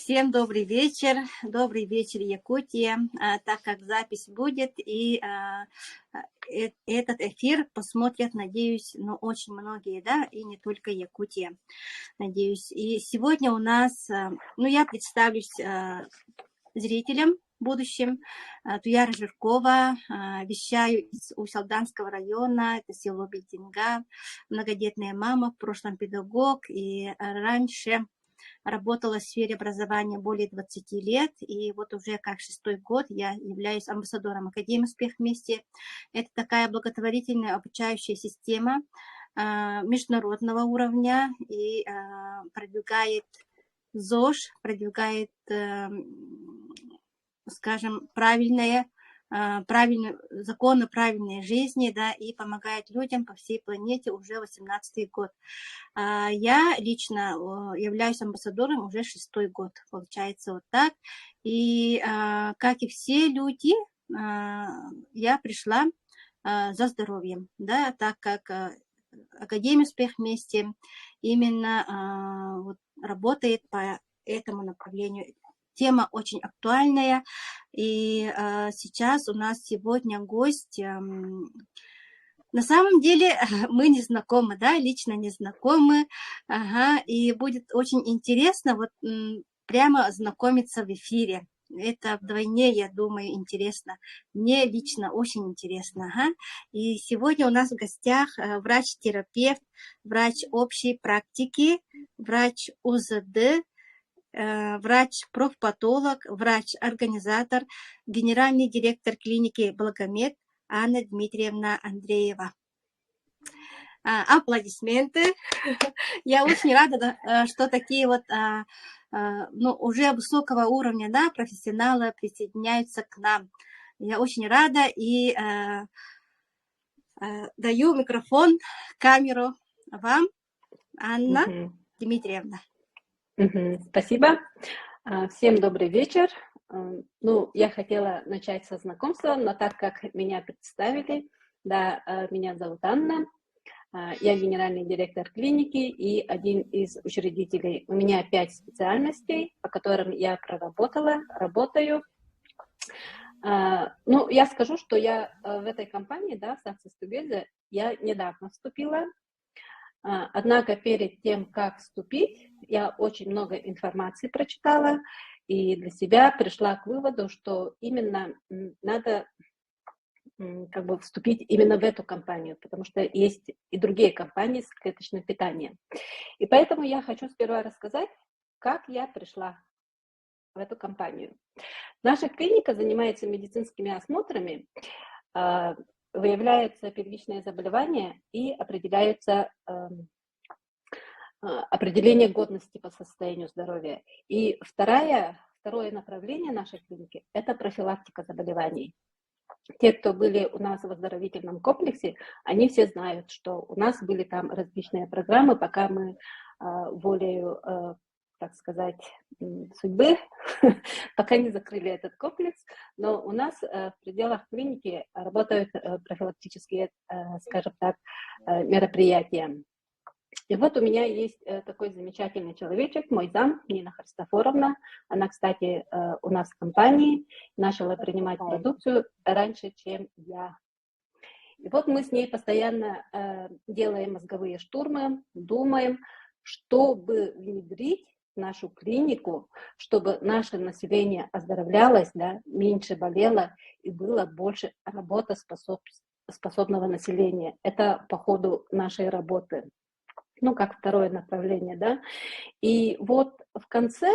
Всем добрый вечер, Якутия. Так как запись будет, и этот эфир посмотрят, надеюсь, очень многие, да, и не только Якутия, надеюсь. И сегодня у нас, я представлюсь зрителям будущим. Туяра Жиркова, вещаю из Усалданского района, это село Бельтинга, многодетная мама, в прошлом педагог, и раньше работала в сфере образования более 20 лет, и вот уже как 6-й год я являюсь амбассадором Академии «Успех вместе». Это такая благотворительная обучающая система международного уровня и продвигает ЗОЖ, продвигает, скажем, правильные законы правильной жизни, да, и помогает людям по всей планете уже 18-й год. Я лично являюсь амбассадором уже 6-й год, получается вот так. И как и все люди, я пришла за здоровьем, да, так как Академия «Успех вместе» именно работает по этому направлению. Тема очень актуальная, и сейчас у нас сегодня гость. На самом деле мы не знакомы, да, лично не знакомы, и будет очень интересно прямо знакомиться в эфире. Это вдвойне, я думаю, интересно. Мне лично очень интересно. И сегодня у нас в гостях врач-терапевт, врач общей практики, врач УЗД, врач-профпатолог, врач-организатор, генеральный директор клиники «Благомед» Анна Дмитриевна Андреева. Аплодисменты. Я очень рада, что такие уже высокого уровня, да, профессионалы присоединяются к нам. Я очень рада и даю микрофон, камеру вам, Анна Дмитриевна. Спасибо. Всем добрый вечер. Я хотела начать со знакомства, но так как меня представили, да, меня зовут Анна, я генеральный директор клиники и один из учредителей. У меня 5 специальностей, по которым я работаю. Я скажу, что я в этой компании, да, в Success Together, я недавно вступила. Однако перед тем, как вступить, я очень много информации прочитала и для себя пришла к выводу, что именно надо вступить именно в эту компанию, потому что есть и другие компании с клеточным питанием. И поэтому я хочу сперва рассказать, как я пришла в эту компанию. Наша клиника занимается медицинскими осмотрами, выявляются первичные заболевания и определяются определение годности по состоянию здоровья. И второе направление нашей клиники – это профилактика заболеваний. Те, кто были у нас в оздоровительном комплексе, они все знают, что у нас были там различные программы, пока мы волею, так сказать, судьбы, пока не закрыли этот комплекс, но у нас в пределах клиники работают профилактические, скажем так, мероприятия. И вот у меня есть такой замечательный человечек, мой зам, Нина Христофоровна. Она, кстати, у нас в компании начала принимать продукцию раньше, чем я. И вот мы с ней постоянно делаем мозговые штурмы, думаем, чтобы внедрить в нашу клинику, чтобы наше население оздоровлялось, да, меньше болело и было больше работоспособного населения. Это по ходу нашей работы. Как второе направление, да. И вот в конце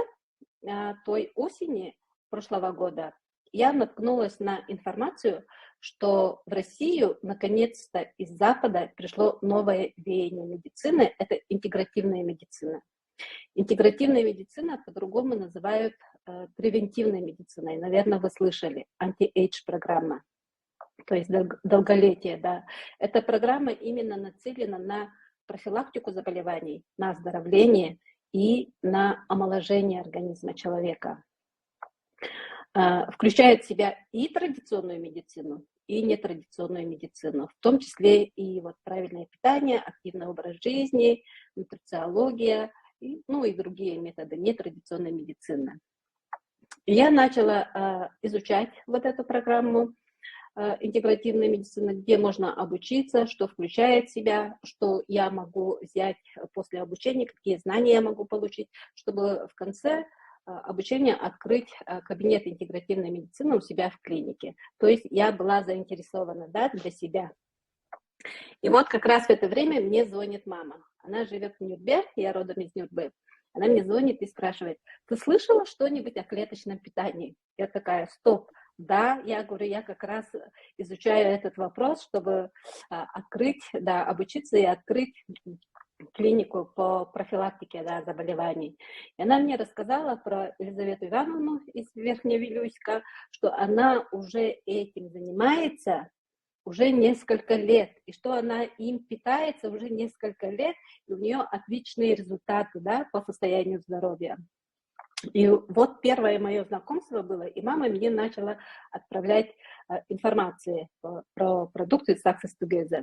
той осени прошлого года я наткнулась на информацию, что в Россию наконец-то из Запада пришло новое веяние медицины, это интегративная медицина. Интегративная медицина по-другому называют превентивной медициной, наверное, вы слышали, анти-эйдж программа, то есть долголетие, да. Эта программа именно нацелена на профилактику заболеваний, на оздоровление и на омоложение организма человека. Включает в себя и традиционную медицину, и нетрадиционную медицину, в том числе и правильное питание, активный образ жизни, нутрициология ну и другие методы нетрадиционной медицины. И я начала изучать вот эту программу интегративной медицины, где можно обучиться, что включает в себя, что я могу взять после обучения, какие знания я могу получить, чтобы в конце обучения открыть кабинет интегративной медицины у себя в клинике. То есть я была заинтересована, да, для себя. И вот как раз в это время мне звонит мама. Она живет в Нюрбе, я родом из Нюрбы. Она мне звонит и спрашивает: ты слышала что-нибудь о клеточном питании? Я такая: стоп, да, я говорю, я как раз изучаю этот вопрос, чтобы открыть, да, обучиться и открыть клинику по профилактике, да, заболеваний. И она мне рассказала про Елизавету Ивановну из Верхневилюйска, что она уже этим занимается уже несколько лет, и что она им питается уже несколько лет, и у нее отличные результаты, да, по состоянию здоровья. И вот первое мое знакомство было, и мама мне начала отправлять информацию про продукцию Success Together.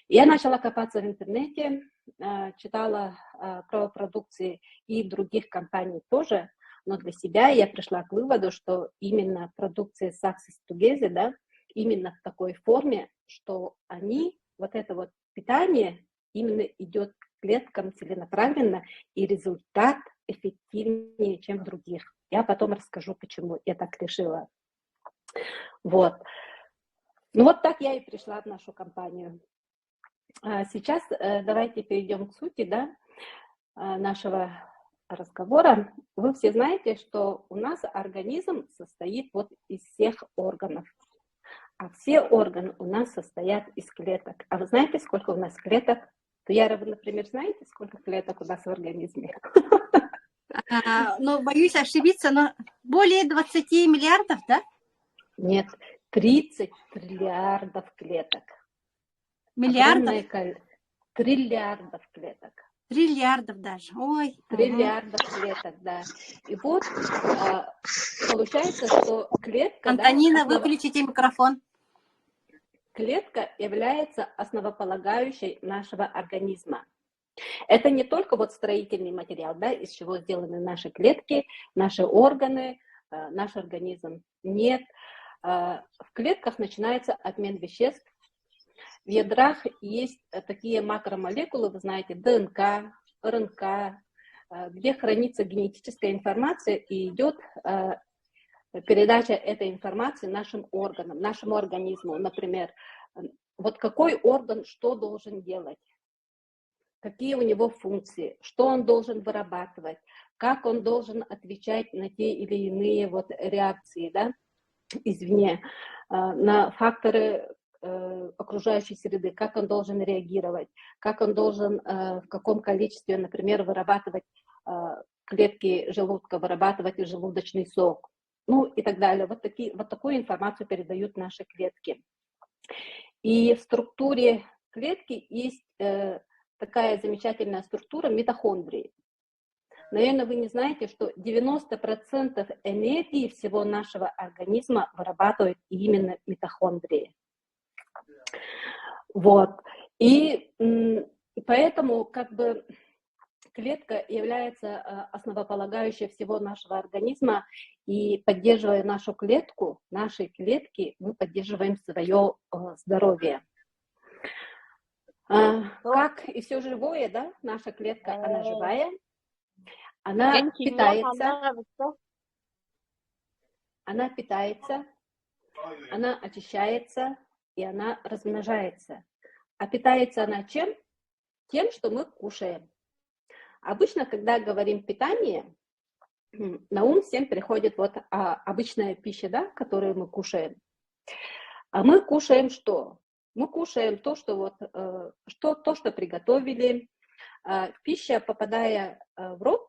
Я начала копаться в интернете, читала про продукции и других компаний тоже, но для себя я пришла к выводу, что именно продукция Success Together, да, именно в такой форме, что они, вот это вот питание именно идет к клеткам целенаправленно, и результат эффективнее, чем в других. Я потом расскажу, почему я так решила. Вот. Ну вот так я и пришла в нашу компанию. Сейчас давайте перейдем к сути, да, нашего разговора. Вы все знаете, что у нас организм состоит вот из всех органов. А все органы у нас состоят из клеток. А вы знаете, сколько у нас клеток? Туяра, вы, например, знаете, сколько клеток у нас в организме? Ну, боюсь ошибиться, но более 20 миллиардов, да? Нет, 30 триллиардов клеток. Миллиардов? Триллиардов клеток. Триллиардов даже. Ой. Триллиардов клеток, да. И вот получается, что клетка... Антонина, да, выключите микрофон. Клетка является основополагающей нашего организма. Это не только вот строительный материал, да, из чего сделаны наши клетки, наши органы, наш организм. Нет. В клетках начинается обмен веществ. В ядрах есть такие макромолекулы, вы знаете, ДНК, РНК, где хранится генетическая информация и идет передача этой информации нашим органам, нашему организму. Например, вот какой орган что должен делать, какие у него функции, что он должен вырабатывать, как он должен отвечать на те или иные вот реакции, да, извне, на факторы окружающей среды, как он должен реагировать, как он должен в каком количестве, например, вырабатывать клетки желудка, вырабатывать желудочный сок, ну и так далее. Вот такую информацию передают наши клетки. И в структуре клетки есть такая замечательная структура митохондрии. Наверное, вы не знаете, что 90% энергии всего нашего организма вырабатывают именно митохондрии. Вот. И поэтому как бы клетка является основополагающей всего нашего организма, и поддерживая нашу клетку, наши клетки, мы поддерживаем свое здоровье. Как и все живое, да, наша клетка, она живая, она питается, она очищается, и она размножается. А питается она чем? Тем, что мы кушаем. Обычно, когда говорим питание, на ум всем приходит вот обычная пища, да, которую мы кушаем. А мы кушаем что? Мы кушаем то, что вот, то, что приготовили. Пища, попадая в рот,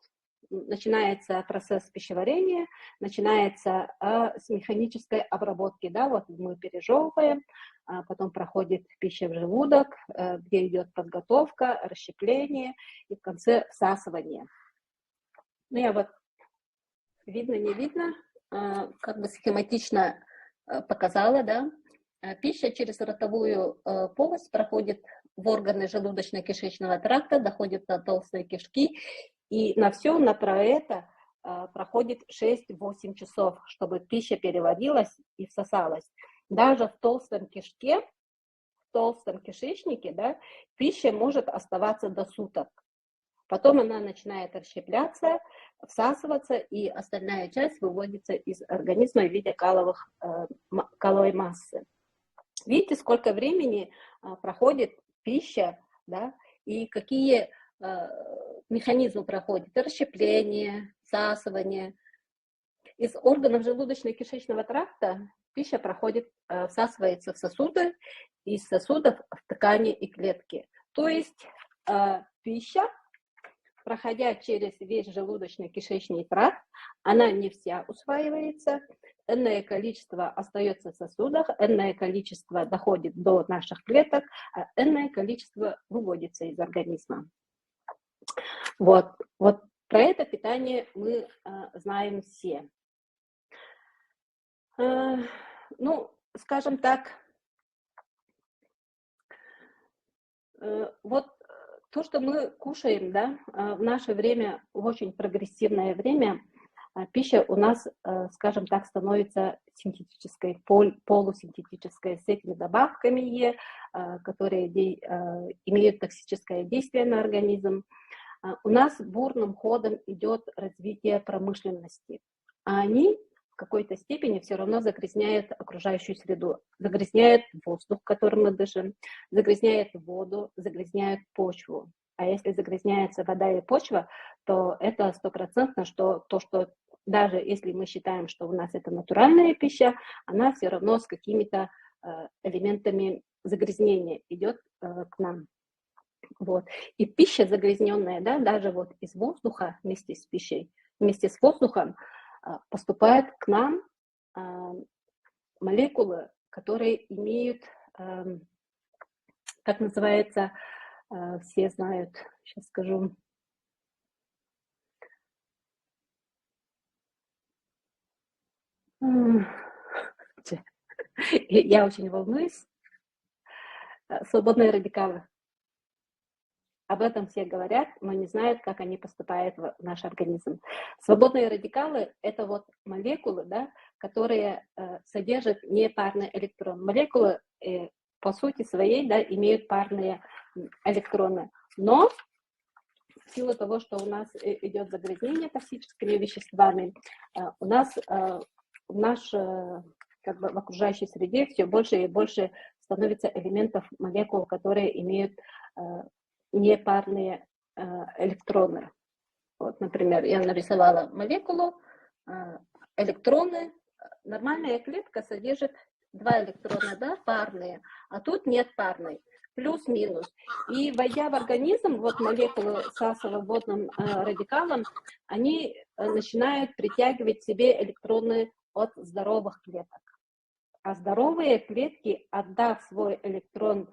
начинается процесс пищеварения, начинается с механической обработки, да, вот мы пережевываем, потом проходит пища в желудок, где идет подготовка, расщепление и в конце всасывание. Ну, я вот, видно, не видно, как бы схематично показала, да, пища через ротовую полость проходит в органы желудочно-кишечного тракта, доходит до толстой кишки, И на про это проходит 6-8 часов, чтобы пища переварилась и всосалась. Даже в толстом кишке, в толстом кишечнике, да, пища может оставаться до суток. Потом она начинает расщепляться, всасываться, и остальная часть выводится из организма в виде каловой массы. Видите, сколько времени проходит пища, да, и какие механизмы проходят: расщепление, всасывание. Из органов желудочно-кишечного тракта пища проходит, всасывается в сосуды, из сосудов в ткани и клетки. То есть пища, проходя через весь желудочно-кишечный тракт, она не вся усваивается, энное количество остается в сосудах, энное количество доходит до наших клеток, а энное количество выводится из организма. Вот про это питание мы знаем все. Ну, скажем так, вот то, что мы кушаем, да, в наше время, в очень прогрессивное время, пища у нас, скажем так, становится синтетической, полусинтетической, с этими добавками, которые имеют токсическое действие на организм. У нас бурным ходом идет развитие промышленности, а они в какой-то степени все равно загрязняют окружающую среду, загрязняют воздух, которым мы дышим, загрязняют воду, загрязняют почву. А если загрязняется вода и почва, то это 100%, что даже если мы считаем, что у нас это натуральная пища, она все равно с какими-то элементами загрязнения идет к нам. Вот. И пища загрязненная, да, даже вот из воздуха вместе с пищей, вместе с воздухом поступают к нам молекулы, которые имеют, как называется, все знают, сейчас скажу, я очень волнуюсь, свободные радикалы. Об этом все говорят, но не знают, как они поступают в наш организм. Свободные радикалы – это вот молекулы, да, которые содержат непарный электрон. Молекулы по сути своей, да, имеют парные электроны, но в силу того, что у нас идет загрязнение токсическими веществами, у нас как бы в окружающей среде все больше и больше становится элементов молекул, которые имеют непарные электроны. Вот, например, я нарисовала молекулу, электроны. Нормальная клетка содержит 2 электрона, да, парные, а тут нет парной, плюс-минус. И войдя в организм, вот молекулы с свободным радикалом, они начинают притягивать к себе электроны от здоровых клеток. А здоровые клетки, отдав свой электрон,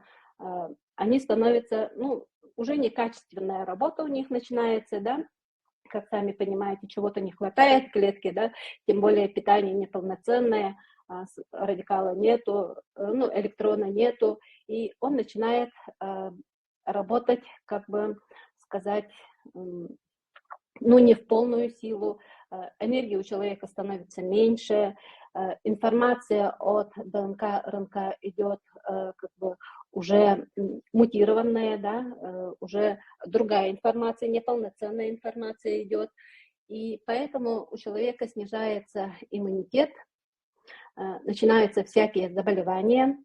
они становятся, ну, уже некачественная работа у них начинается, да, как сами понимаете, чего-то не хватает в клетке, да, тем более питание неполноценное, радикала нету, ну, электрона нету, и он начинает работать, как бы сказать, ну, не в полную силу, энергии у человека становится меньше, информация от ДНК, РНК идет как бы уже мутированная, да, уже другая информация, неполноценная информация идет, и поэтому у человека снижается иммунитет, начинаются всякие заболевания,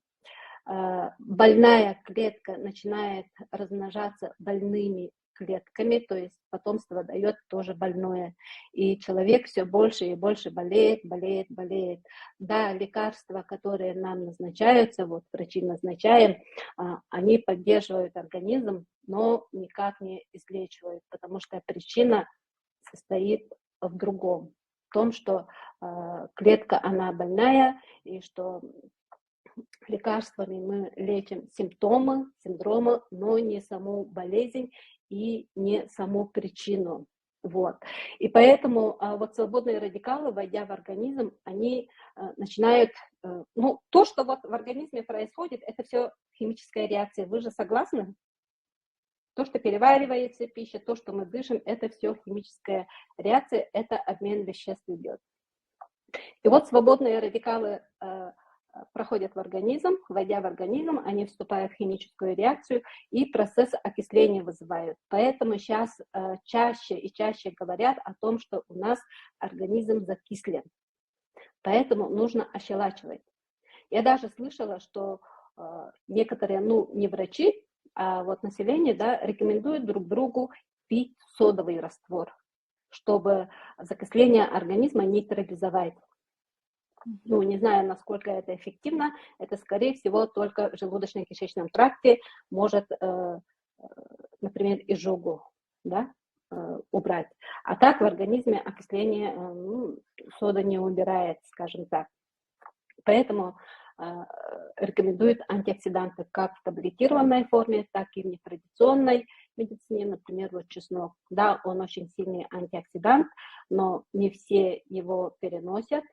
больная клетка начинает размножаться больными клетками, то есть потомство дает тоже больное. И человек все больше и больше болеет. Да, лекарства, которые нам назначаются, вот врачи назначаем, они поддерживают организм, но никак не излечивают, потому что причина состоит в другом. В том, что клетка, она больная, и что лекарствами мы лечим симптомы, синдромы, но не саму болезнь и не саму причину. Вот. И поэтому вот свободные радикалы, войдя в организм, они начинают, ну, то, что вот в организме происходит, это все химическая реакция. Вы же согласны? То, что переваривается пища, то, что мы дышим, это все химическая реакция, это обмен веществ идет. И вот свободные радикалы проходят в организм, войдя в организм, они вступают в химическую реакцию и процесс окисления вызывают. Поэтому сейчас чаще и чаще говорят о том, что у нас организм закислен. Поэтому нужно ощелачивать. Я даже слышала, что некоторые, не врачи, а вот население, да, рекомендуют друг другу пить содовый раствор, чтобы закисление организма нейтрализовать. Не знаю, насколько это эффективно. Это, скорее всего, только в желудочно-кишечном тракте может, например, изжогу, да, убрать. А так в организме окисление сода не убирает, скажем так. Поэтому рекомендуют антиоксиданты как в таблетированной форме, так и в нетрадиционной медицине, например, вот чеснок. Да, он очень сильный антиоксидант, но не все его переносят,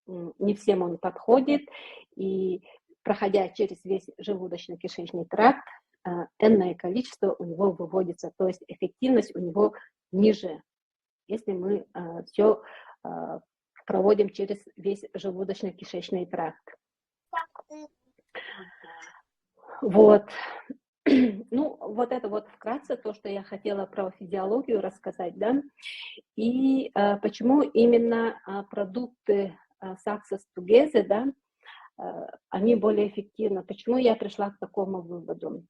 не всем он подходит, и проходя через весь желудочно-кишечный тракт, энное количество у него выводится, то есть эффективность у него ниже, если мы все проводим через весь желудочно-кишечный тракт. Вот. Вот это вот вкратце то, что я хотела про физиологию рассказать, да, и почему именно продукты Success Together, да, они более эффективны. Почему я пришла к такому выводу?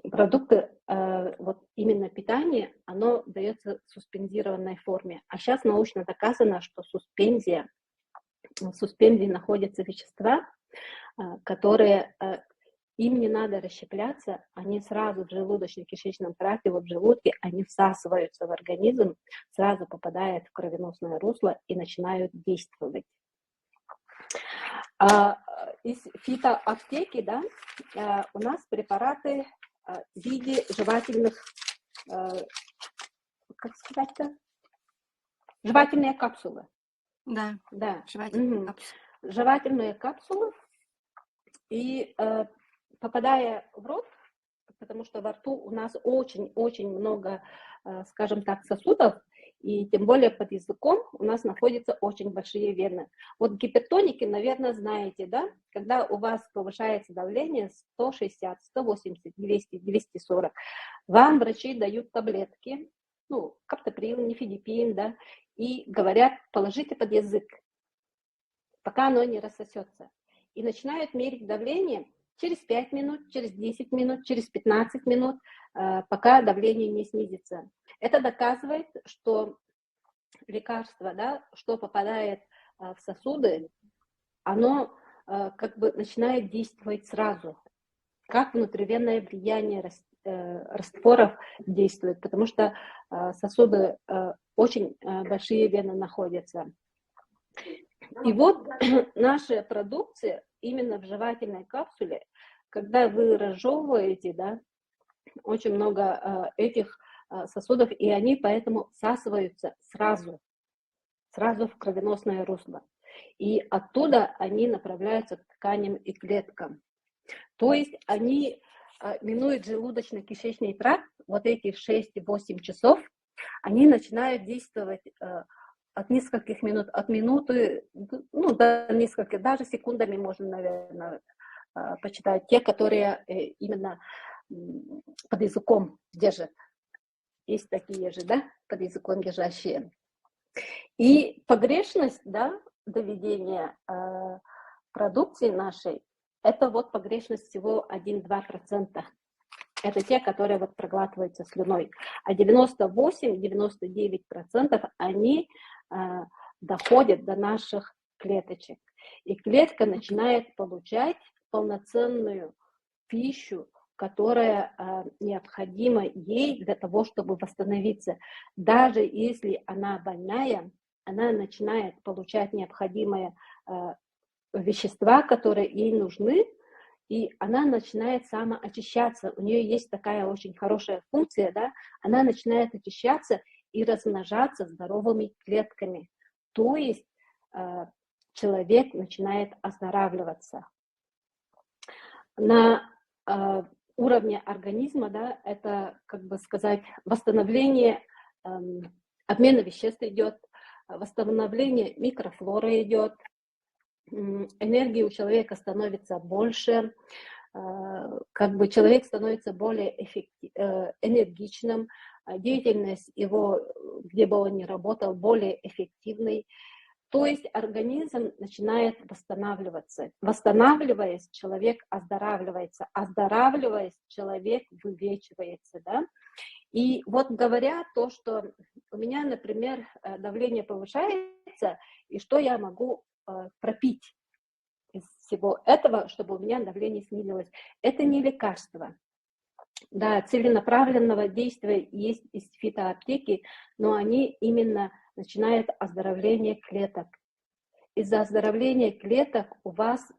Продукты, вот именно питание, оно дается в суспендированной форме. А сейчас научно доказано, что в суспензии находятся вещества, которые им не надо расщепляться, они сразу в желудочно-кишечном тракте, вот в желудке, они всасываются в организм, сразу попадают в кровеносное русло и начинают действовать. Из фитоаптеки, да, у нас препараты в виде жевательных, как сказать-то, жевательные капсулы. Да, Да. жевательные капсулы. Жевательные капсулы. И попадая в рот, потому что во рту у нас очень-очень много, скажем так, сосудов, и тем более под языком у нас находятся очень большие вены. Вот гипертоники, наверное, знаете, да? Когда у вас повышается давление 160, 180, 200, 240, вам врачи дают таблетки, каптоприл, нифедипин, да, и говорят, положите под язык, пока оно не рассосется. И начинают мерить давление через 5 минут, через 10 минут, через 15 минут, пока давление не снизится. Это доказывает, что лекарство, да, что попадает в сосуды, оно как бы начинает действовать сразу, как внутривенное влияние растворов действует, потому что сосуды очень большие вены находятся. И вот наша продукция именно в жевательной капсуле, когда вы разжевываете, да, очень много этих сосудов, и они поэтому всасываются сразу в кровеносное русло. И оттуда они направляются к тканям и клеткам. То есть они минуют желудочно-кишечный тракт, вот эти 6-8 часов, они начинают действовать от нескольких минут, от минуты, до нескольких, даже секундами можно, наверное, почитать, те, которые именно под языком держат. Есть такие же, да, под языком держащие. И погрешность, да, доведения продукции нашей, это вот погрешность всего 1-2%. Это те, которые вот проглатываются слюной. А 98-99% они доходят до наших клеточек. И клетка начинает получать полноценную пищу, которая необходима ей для того, чтобы восстановиться. Даже если она больная, она начинает получать необходимые вещества, которые ей нужны, и она начинает самоочищаться. У нее есть такая очень хорошая функция, да, она начинает очищаться и размножаться здоровыми клетками. То есть человек начинает оздоравливаться. На уровня организма, да, это, как бы сказать, восстановление, обмена веществ идет, восстановление микрофлоры идет, энергии у человека становится больше, как бы человек становится более энергичным, деятельность его, где бы он ни работал, более эффективной. То есть организм начинает восстанавливаться. Восстанавливаясь, человек оздоравливается. Оздоравливаясь, человек вылечивается. Да? И вот говоря то, что у меня, например, давление повышается, и что я могу пропить из всего этого, чтобы у меня давление снизилось, это не лекарство. Да, целенаправленного действия есть из фитоаптеки, но они именно начинают оздоровление клеток. Из-за оздоровления клеток у вас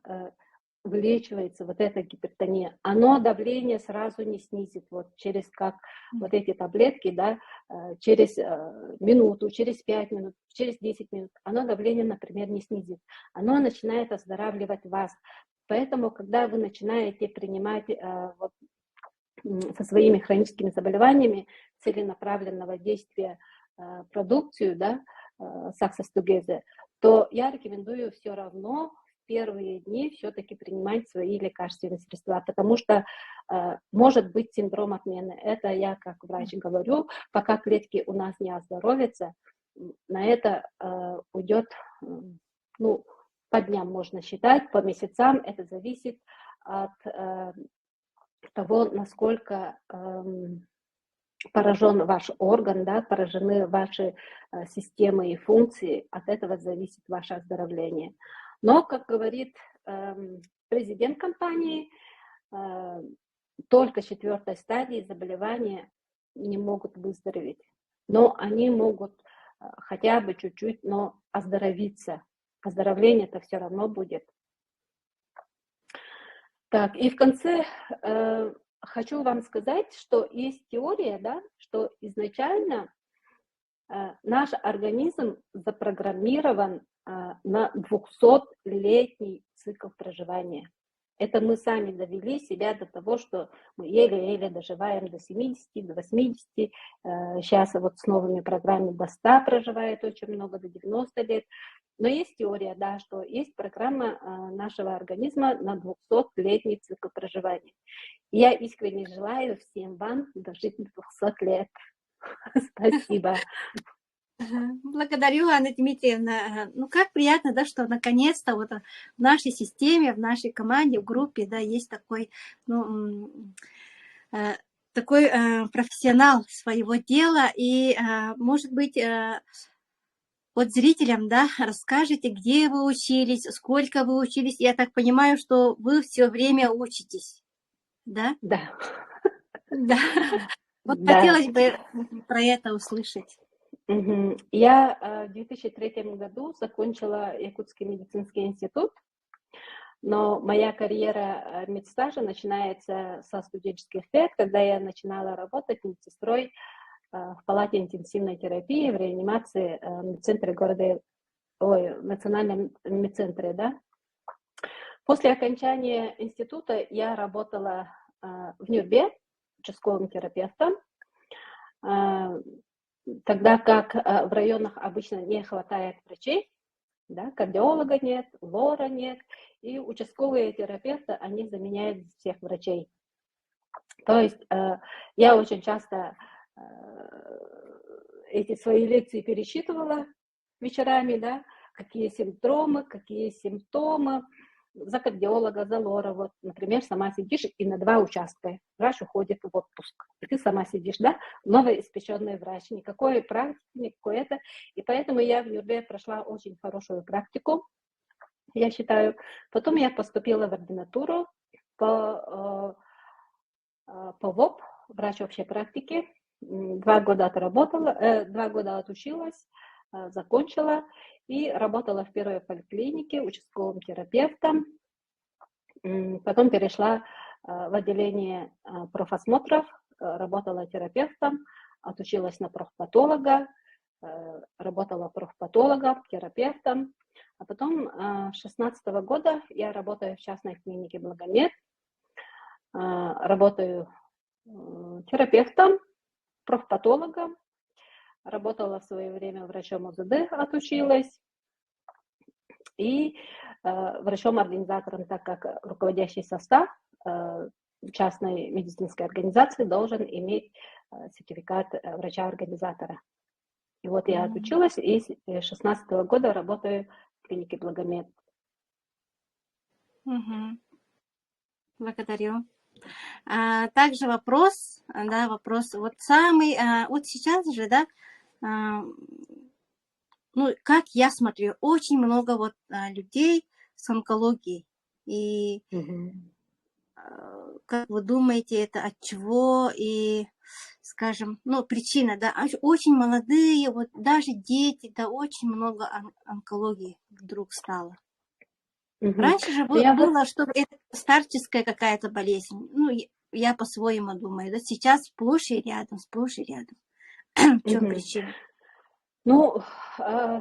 вылечивается вот эта гипертония. Оно давление сразу не снизит, вот через как вот эти таблетки, да, через минуту, через 5 минут, через 10 минут. Оно давление, например, не снизит. Оно начинает оздоравливать вас. Поэтому, когда вы начинаете принимать вот, со своими хроническими заболеваниями целенаправленного действия продукцию, да, Success Together, то я рекомендую все равно в первые дни все-таки принимать свои лекарственные средства, потому что может быть синдром отмены. Это я как врач говорю, пока клетки у нас не оздоровятся, на это уйдет, ну, по дням можно считать, по месяцам, это зависит от того, насколько поражен ваш орган, да, поражены ваши системы и функции, от этого зависит ваше оздоровление. Но, как говорит президент компании, только 4-й стадии заболевания не могут выздороветь, но они могут хотя бы чуть-чуть, но оздоровиться. Оздоровление-то все равно будет. Так, и в конце хочу вам сказать, что есть теория, да, что изначально наш организм запрограммирован на 200-летний цикл проживания. Это мы сами довели себя до того, что мы еле-еле доживаем до 70, до 80. Сейчас вот с новыми программами до 100 проживает очень много, до 90 лет. Но есть теория, да, что есть программа нашего организма на 200-летний цикл проживания. Я искренне желаю всем вам дожить до 200 лет. Спасибо. Благодарю, Анна Дмитриевна. Ну, как приятно, да, что наконец-то вот в нашей системе, в нашей команде, в группе, да, есть такой, ну, такой профессионал своего дела. И, может быть, вот зрителям, да, расскажите, где вы учились, сколько вы учились. Я так понимаю, что вы все время учитесь, да? Да. Да. Вот Да. хотелось бы про это услышать. Я в 2003 году закончила Якутский медицинский институт, но моя карьера медстажа начинается со студенческих лет, когда я начинала работать медсестрой в палате интенсивной терапии в реанимации в медцентре города, в национальном медцентре, да. После окончания института я работала в Нюрбе участковым терапевтом, тогда как в районах обычно не хватает врачей, да, кардиолога нет, лора нет, и участковые терапевты, они заменяют всех врачей. То есть я очень часто эти свои лекции пересчитывала вечерами, да, какие симптомы, какие симптомы, за кардиолога, за лора, вот, например, сама сидишь и на 2 участка, врач уходит в отпуск, и ты сама сидишь, да, новоиспеченный врач, никакой практики, никакой это, и поэтому я в Нюрбе прошла очень хорошую практику, я считаю, потом я поступила в ординатуру по ВОП, врач общей практики, 2 года отработала, 2 года отучилась, закончила и работала в первой поликлинике участковым терапевтом. Потом перешла в отделение профосмотров, работала терапевтом, отучилась на профпатолога, работала профпатологом, терапевтом. А потом с 2016 года я работаю в частной клинике «Благомед». работаю терапевтом, профпатологом, работала в свое время врачом ОЗД, отучилась, и врачом-организатором, так как руководящий состав частной медицинской организации должен иметь сертификат врача-организатора. И вот я отучилась и с 2016 года работаю в клинике Благомед. Благодарю. Также вопрос, вот самый, вот сейчас же, да, ну, как я смотрю, очень много вот людей с онкологией. И как вы думаете, это от чего? И, скажем, ну, причина, да, очень молодые, вот даже дети, да, очень много онкологии вдруг стало. Раньше же было, что это старческая какая-то болезнь. Ну, я по-своему думаю, да, сейчас сплошь и рядом, сплошь и рядом. В чем причина? Ну,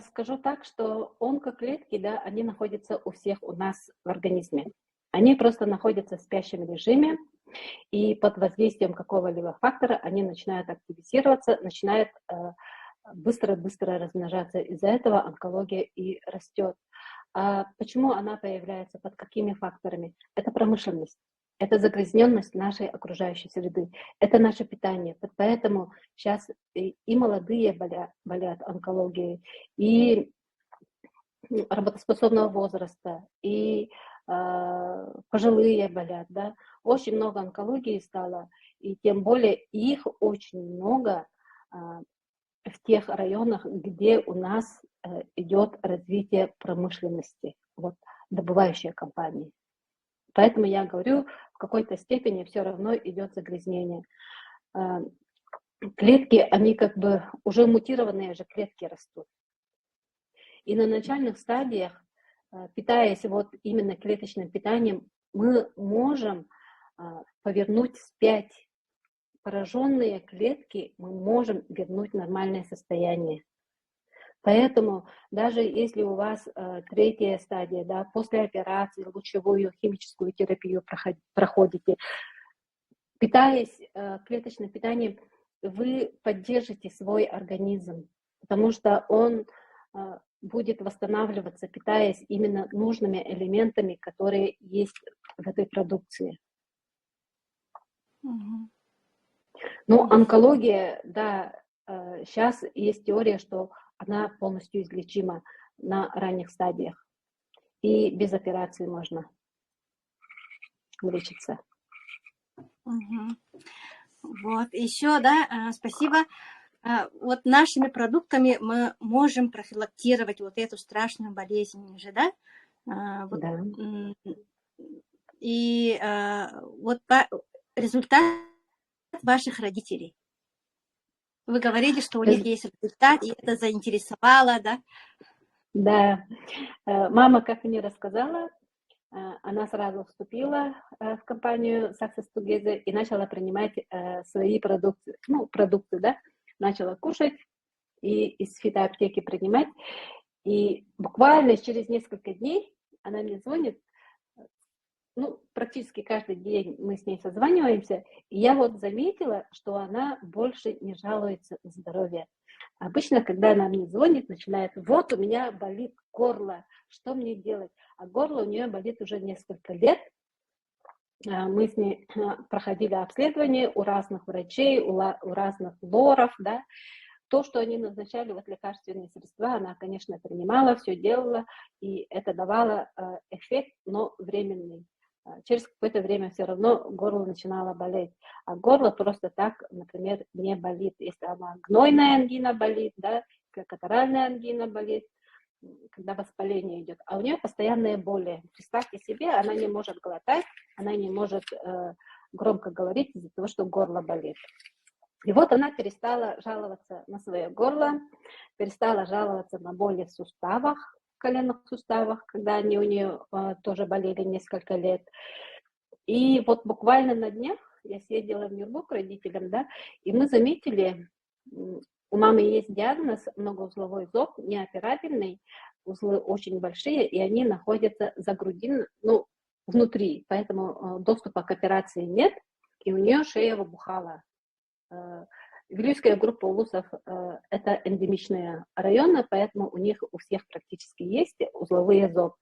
скажу так, что онкоклетки, да, они находятся у всех у нас в организме. Они просто находятся в спящем режиме, и под воздействием какого-либо фактора они начинают активизироваться, начинают быстро-быстро размножаться. Из-за этого онкология и растет. А почему она появляется, под какими факторами? Это промышленность. Это загрязненность нашей окружающей среды, это наше питание. Поэтому сейчас и молодые болят онкологией, и работоспособного возраста, и пожилые болят. Да? Очень много онкологии стало, и тем более их очень много в тех районах, где у нас идет развитие промышленности, вот, добывающие компании. Поэтому я говорю, в какой-то степени все равно идет загрязнение. Клетки, они как бы уже мутированные же клетки растут. И на начальных стадиях, питаясь вот именно клеточным питанием, мы можем повернуть вспять пораженные клетки, мы можем вернуть в нормальное состояние. Поэтому даже если у вас третья стадия, да, после операции лучевую химическую терапию проходите, питаясь клеточным питанием, вы поддержите свой организм, потому что он будет восстанавливаться, питаясь именно нужными элементами, которые есть в этой продукции. Ну, онкология, да, сейчас есть теория, что она полностью излечима на ранних стадиях. И без операции можно вылечиться. Вот, еще, да, спасибо. Вот нашими продуктами мы можем профилактировать вот эту страшную болезнь же, да? Вот, да. И вот результат ваших родителей. Вы говорили, что у них есть результат, и это заинтересовало, да? Да. Мама, как мне рассказала, она сразу вступила в компанию Success Together и начала принимать свои продукты, да, начала кушать и из фитоаптеки принимать. И буквально через несколько дней она мне звонит, практически каждый день мы с ней созваниваемся, и я вот заметила, что она больше не жалуется на здоровье. Обычно, когда она мне звонит, начинает: вот у меня болит горло, что мне делать? А горло у нее болит уже несколько лет. Мы с ней проходили обследование у разных врачей, у разных лоров, да. То, что они назначали, вот лекарственные средства, она, конечно, принимала, все делала, и это давало эффект, но временный. Через какое-то время все равно горло начинало болеть. А горло просто так, например, не болит. Если она гнойная ангина болит, да, катаральная ангина болит, когда воспаление идет. А у нее постоянные боли. Представьте себе, она не может глотать, она не может громко говорить из-за того, что горло болит. И вот она перестала жаловаться на свое горло, перестала жаловаться на боли в суставах, в коленных суставах, когда они у нее тоже болели несколько лет. И вот буквально на днях я съездила в Нюрбу к родителям, да, и мы заметили, у мамы есть диагноз многоузловой зоб, неоперабельный, узлы очень большие, и они находятся за грудиной, внутри, поэтому доступа к операции нет, и у нее шея выбухала. Вилюйская группа улусов – это эндемичные районы, поэтому у них у всех практически есть узловой зоб.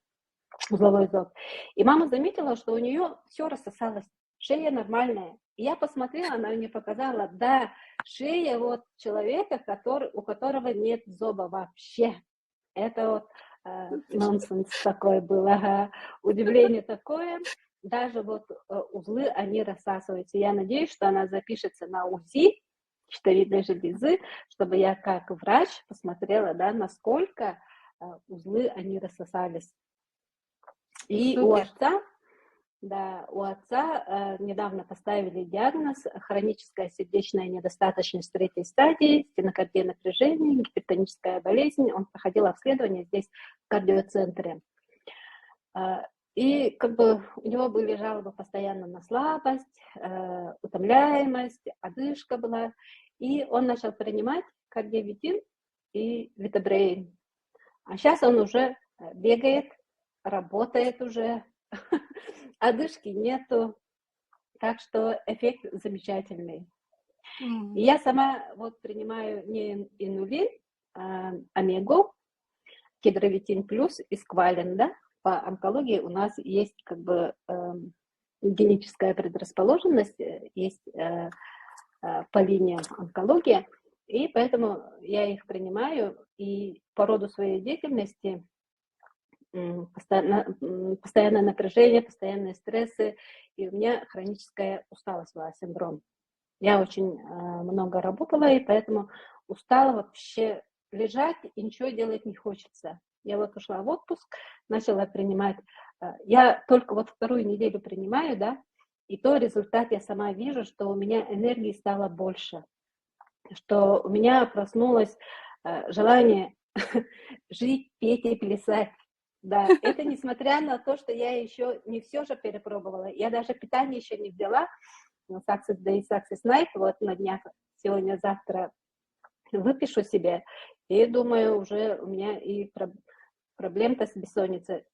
И мама заметила, что у нее все рассосалось, шея нормальная. И я посмотрела, она мне показала, да, шея вот человека, у которого нет зоба вообще. Это вот нонсенс такой был, удивление такое. Даже вот узлы, они рассасываются. Я надеюсь, что она запишется на УЗИ щитовидной железы, чтобы я как врач посмотрела, да, насколько узлы, они рассосались. И у отца недавно поставили диагноз хроническая сердечная недостаточность 3-й стадии, стенокардия напряжения, гипертоническая болезнь. Он проходил обследование здесь в кардиоцентре. И как бы у него были жалобы постоянно на слабость, утомляемость, одышка была. И он начал принимать кардиовитин и витабрейн. А сейчас он уже бегает, работает уже, одышки нету, так что эффект замечательный. И я сама вот принимаю не инулин, а омегу, кедровитин плюс и сквален, да. По онкологии у нас есть как бы генетическая предрасположенность, есть по линиям онкологии, и поэтому я их принимаю, и по роду своей деятельности постоянное напряжение, постоянные стрессы, и у меня хроническая усталость была, синдром. Я очень много работала, и поэтому устала вообще лежать, и ничего делать не хочется. Я вот ушла в отпуск, начала принимать. Я только вот 2-ю неделю принимаю, да, и то результат я сама вижу, что у меня энергии стало больше, что у меня проснулось желание жить, петь и плясать. Да, это несмотря на то, что я еще не все же перепробовала. Я даже питание еще не взяла. Success Day, Success Night, вот на днях, сегодня-завтра выпишу себе. И думаю, уже у меня и проблемы с бессонницей.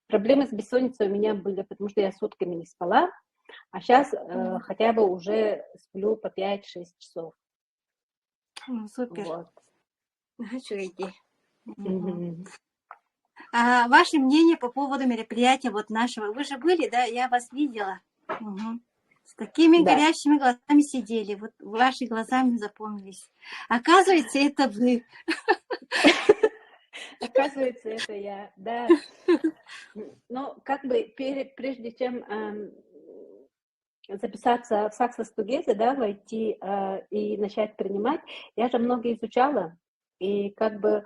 Проблемы с бессонницей у меня были, потому что я сутками не спала. А сейчас хотя бы уже сплю по 5-6 часов. Супер. Вот. Чудесно. А ваше мнение по поводу мероприятия вот нашего? Вы же были, да? Я вас видела. С такими горящими глазами сидели. Вот ваши глаза мне запомнились. Оказывается, это вы. Оказывается, это я, да. Но как бы прежде чем записаться в Success Together, да, войти и начать принимать, я же много изучала. И как бы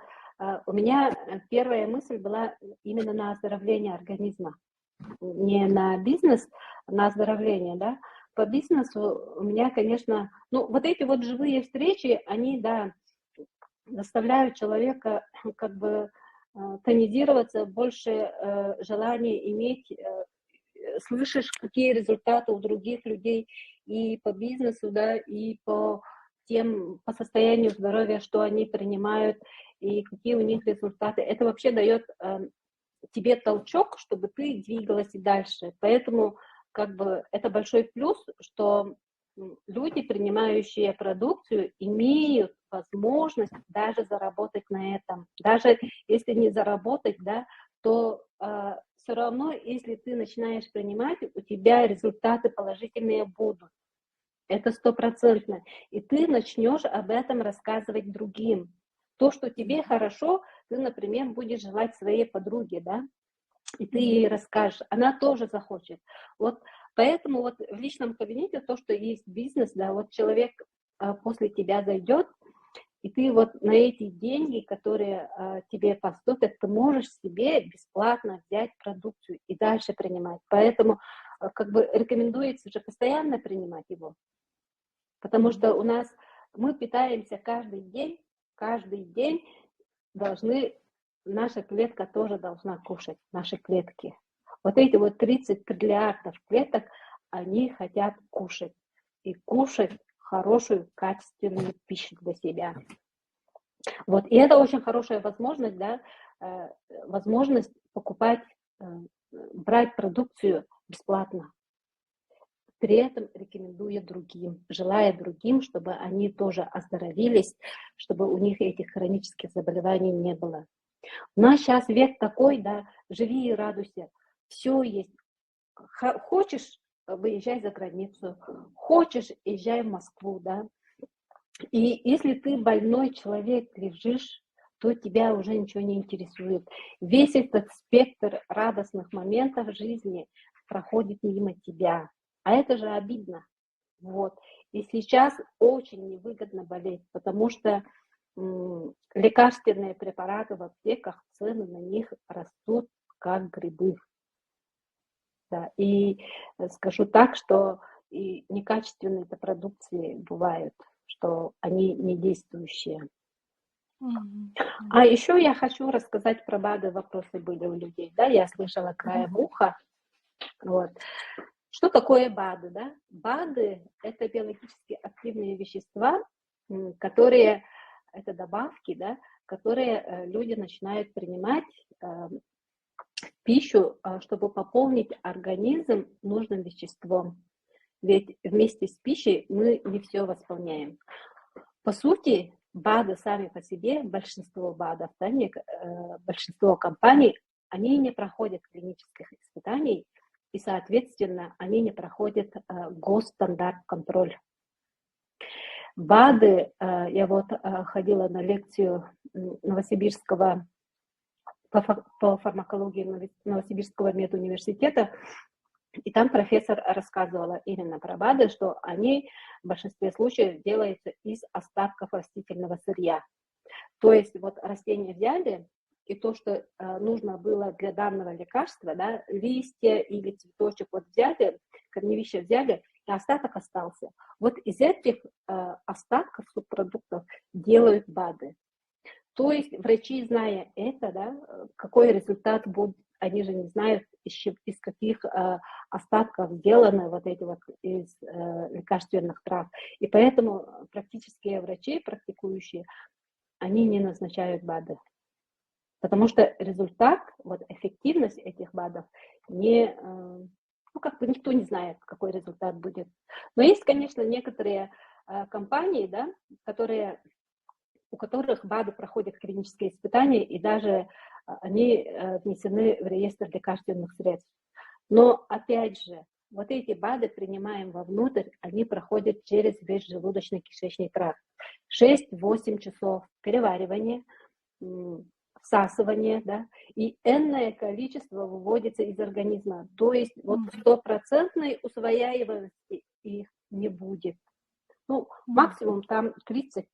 у меня первая мысль была именно на оздоровление организма. Не на бизнес, а на оздоровление, да. По бизнесу у меня, конечно, ну, вот эти вот живые встречи, они, да, заставляют человека как бы тонизироваться, больше желания иметь, слышишь, какие результаты у других людей и по бизнесу, да, и по состоянию здоровья, что они принимают, и какие у них результаты. Это вообще дает тебе толчок, чтобы ты двигалась и дальше. Поэтому как бы это большой плюс, что люди, принимающие продукцию, имеют возможность даже заработать на этом. Даже если не заработать, да, то все равно, если ты начинаешь принимать, у тебя результаты положительные будут. Это 100%. И ты начнешь об этом рассказывать другим. То, что тебе хорошо, ты, например, будешь желать своей подруге, да, и ты ей расскажешь, она тоже захочет. Вот поэтому вот в личном кабинете то, что есть бизнес, да, вот человек после тебя зайдет, и ты вот на эти деньги, которые тебе поступят, ты можешь себе бесплатно взять продукцию и дальше принимать. Поэтому как бы рекомендуется же постоянно принимать его. Потому что у нас мы питаемся каждый день наша клетка тоже должна кушать, наши клетки. Вот эти вот 30 триллиардов клеток, они хотят кушать. И кушать хорошую, качественную пищу для себя. Вот. И это очень хорошая возможность, да, возможность покупать брать продукцию бесплатно. При этом рекомендуя другим, желая другим, чтобы они тоже оздоровились, чтобы у них этих хронических заболеваний не было. У нас сейчас век такой, да, живи и радуйся, все есть. Хочешь, выезжай за границу, хочешь, езжай в Москву, да. И если ты больной человек, лежишь, то тебя уже ничего не интересует. Весь этот спектр радостных моментов в жизни проходит мимо тебя. А это же обидно. Вот. И сейчас очень невыгодно болеть, потому что лекарственные препараты в аптеках, цены на них растут как грибы. Да. И скажу так, что и некачественные продукции бывают, что они не действующие. А еще я хочу рассказать про БАДы, вопросы были у людей. Да, я слышала краем уха. Вот. Что такое БАДы? Да? БАДы – это биологически активные вещества, которые, это добавки, да, которые люди начинают принимать в пищу, чтобы пополнить организм нужным веществом. Ведь вместе с пищей мы не все восполняем. По сути, БАДы сами по себе, большинство БАДов, да, большинство компаний, они не проходят клинических испытаний, и, соответственно, они не проходят госстандарт контроль. БАДы, я вот ходила на лекцию Новосибирского по фармакологии Новосибирского медуниверситета, и там профессор рассказывала именно про БАДы, что они в большинстве случаев делаются из остатков растительного сырья. То есть вот растения взяли, и то, что нужно было для данного лекарства, да, листья или цветочек вот взяли, корневища взяли, и остаток остался. Вот из этих остатков субпродуктов делают БАДы. То есть врачи, зная это, да, какой результат будет, они же не знают, из каких остатков сделаны вот эти вот из лекарственных трав. И поэтому практические врачи, практикующие, они не назначают БАДы. Потому что результат, вот эффективность этих БАДов, как бы никто не знает, какой результат будет. Но есть, конечно, некоторые компании, да, у которых БАДы проходят клинические испытания, и даже они внесены в реестр лекарственных средств. Но, опять же, вот эти БАДы принимаем вовнутрь, они проходят через весь желудочно-кишечный тракт. 6-8 часов переваривания, всасывание, да, и энное количество выводится из организма. То есть вот стопроцентной усвояемости их не будет. Ну, максимум там 30-40%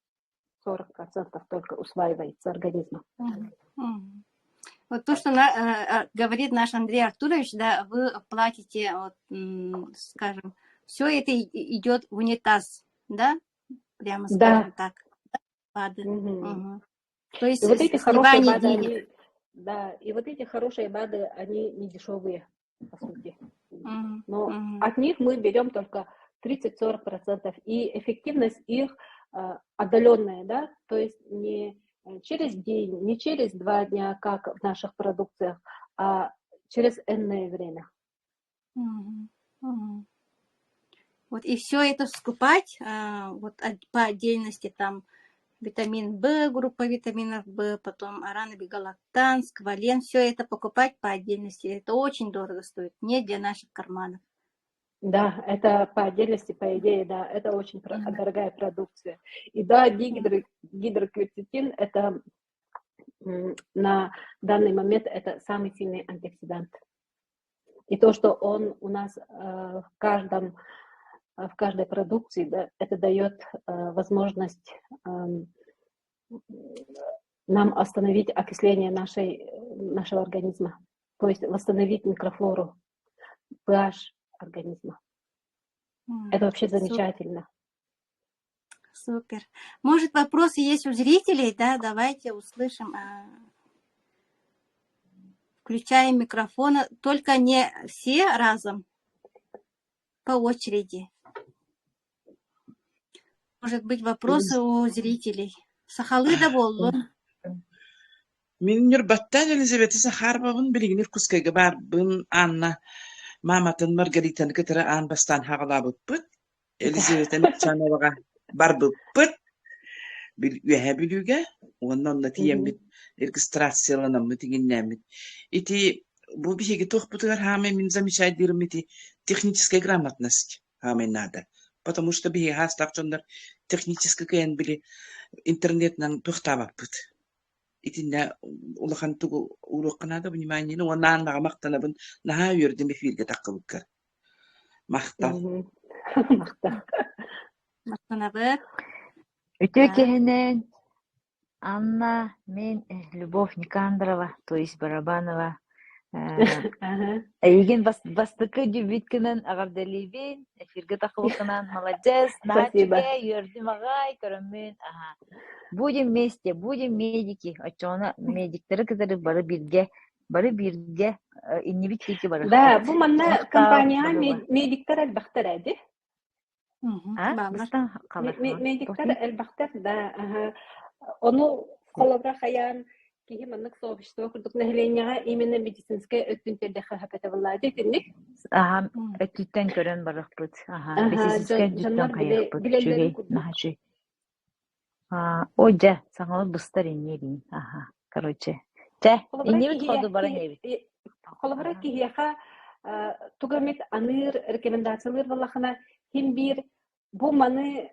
только усваивается организмом. Вот то, что говорит наш Андрей Артурович, да, вы платите, вот, скажем, все это идет в унитаз, да, прямо скажем так, БАДы. То есть и вот эти хорошие сливание БАДы, денег. и вот эти хорошие БАДы, они не дешевые, по сути. Но от них мы берем только 30-40%, и эффективность их отдаленная, да, то есть не через день, не через 2 дня, как в наших продукциях, а через энное время. Вот и все это скупать вот по отдельности, там витамин В, группа витаминов В, потом аранобигалактан, сквален, все это покупать по отдельности, это очень дорого стоит, не для наших карманов. Да, это по отдельности, по идее, да, это очень дорогая продукция. И да, гидрокверцетин, это на данный момент это самый сильный антиоксидант. И то, что он у нас в каждой продукции, да, это дает возможность нам остановить окисление нашего организма, то есть восстановить микрофлору, pH организма. Это вообще замечательно. Супер. Может, вопросы есть у зрителей, да? Давайте услышим. Включаем микрофон. Только не все разом, по очереди. Может быть, вопросы у зрителей. Сахалыда болу. Min nürbatta Elizabeth Saharba'nın bilginir kuskayga bar bun Anna Mamatın Margarita'nı kıtıra an bastan hağlabıt pıt. Elizabeth'in çanabaga bar pıt. Bil ühe bilüge. Ondan da tiyemit registrasyonlanamı tiginnamit. İti bu bir şey toch путыгар хаме min замечательным эти технической грамотность хаме надо. Потому что би хастакчондар технически кен били интернетнан тухтабаппыт. Итинне улахан тугу урукканада внимание, ну онан мага мактанабын наха үрдүм эфирге такылыккар. Мактал. Мактал. Мақтанабыт. Өтө кехенен Анна, мен Любовь Никандрова, то есть Барабанова. Эйген бастыкы дүбүткүнөн агардалибин, эфирге такылыкынан молодец, начиге юрдим агай, көрөмүн. Будем вместе, будем медики. Очона медиктери кызары бары бирге иннибиттики бары. Да, бу манна компания медиктер элбахтар эди. Медиктер элбахтар, да. Ону холобра хаян кихи маннык сообщество курдук населенияга именно медицинское өттүнтерде хапета валлади тинник. Өттүттен көрөн барыкпыт. Медицинское өттүттен кайыкпыт. Чүгей нахачы. Ожа, саңалы быстар иннебин. Короче. Иннебит ходу бара небит. Холобра кихияха тугамет аныр рекомендациялар валлахана хим бир бу маны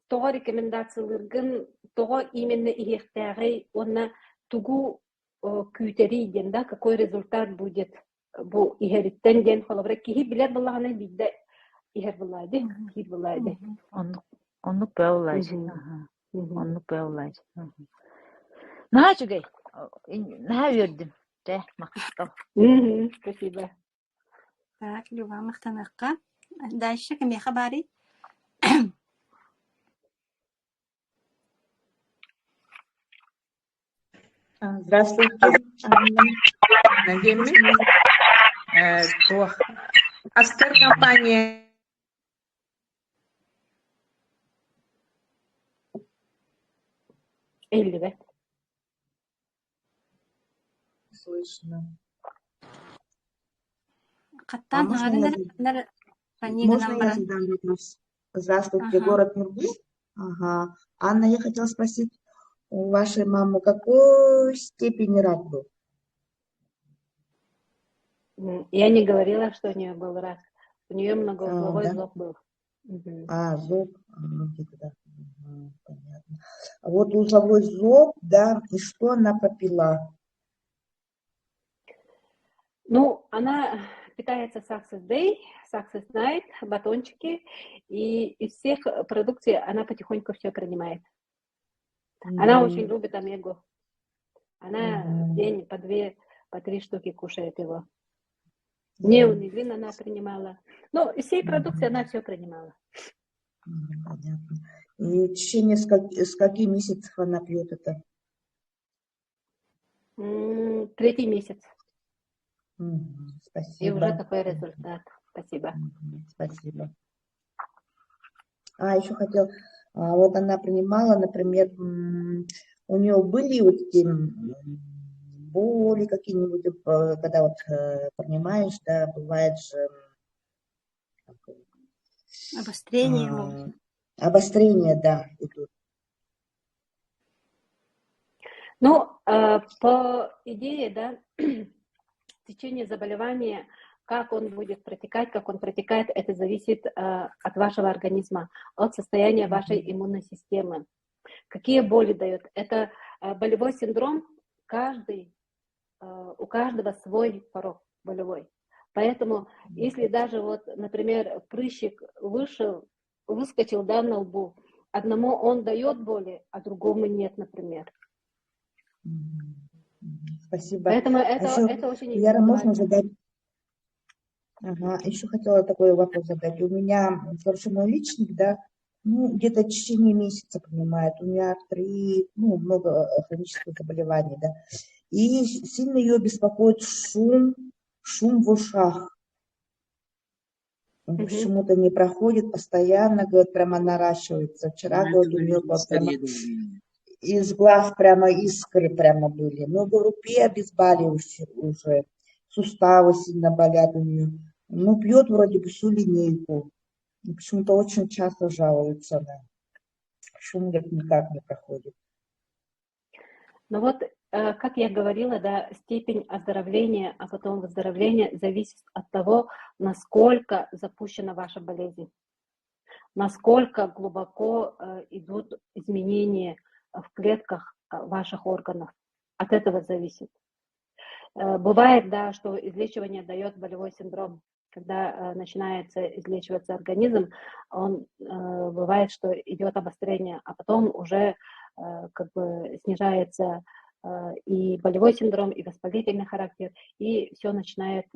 того рекомендацияларгын того именно ихтягы онна тугу күтери ден какой результат будет бу ихериттен ден холобра кихи билет валлахана бидде ихер валлады хир валлады оннук баулайт. Оннук баулайт. Нахачугай. Наха үрдүм. Мактал. Спасибо. Так, Люба, мақтанаққа. Дальше кеме хабари? Здравствуйте, Надежда. Астер компания. Эльвет. Слышно. Можно я задам вопрос? Здравствуйте, город Нургул. Ага. Анна, я хотела спросить у вашей мамы, какой степени рак был? Я не говорила, что у нее был рак. У нее многоузловой зоб был. Зоб. Да. Понятно. А вот узловой зоб, да, и что она попила? Ну, она питается Success Day, Success Night, батончики, и из всех продукций она потихоньку все принимает. Она очень любит омегу. Она в день по 3 штуки кушает его. Неонилин она принимала. Ну, из всей продукции она все принимала. Понятно. И в течение скольки месяцев она пьет это? 3-й месяц. Спасибо. И уже такой результат. Спасибо. Спасибо. Еще хотел, вот она принимала, например, у нее были вот эти боли какие-нибудь, когда вот принимаешь, да, бывает же... Обострение. Обострение, да, идут. Ну, по идее, да, течение заболевания, как он будет протекать, как он протекает, это зависит от вашего организма, от состояния вашей иммунной системы. Какие боли дает? Это болевой синдром, у каждого свой порог болевой. Поэтому, если даже вот, например, прыщик выскочил, да, на лбу, одному он дает боли, а другому нет, например. Спасибо. Поэтому это очень интересно. Можно задать? Еще хотела такой вопрос задать. У меня, короче, мой личник, да, где-то в течение месяца принимает. У меня артрит, много хронических заболеваний, да. И сильно ее беспокоит шум в ушах. Почему-то не проходит, постоянно, говорит, прямо наращивается. Вчера, говорит, у нее прямо... из глаз прямо искры прямо были. Но, говорю, пей обезболивающие уже. Суставы сильно болят у нее. Ну, пьет вроде бы всю линейку. И почему-то очень часто жалуется на шум, говорит, никак не проходит. Ну вот, как я говорила, да, степень оздоровления, а потом выздоровления зависит от того, насколько запущена ваша болезнь, насколько глубоко идут изменения в клетках ваших органов. От этого зависит. Бывает, да, что излечивание дает болевой синдром. Когда начинается излечиваться организм, бывает, что идет обострение, а потом уже как бы снижается и болевой синдром, и воспалительный характер, и все начинает,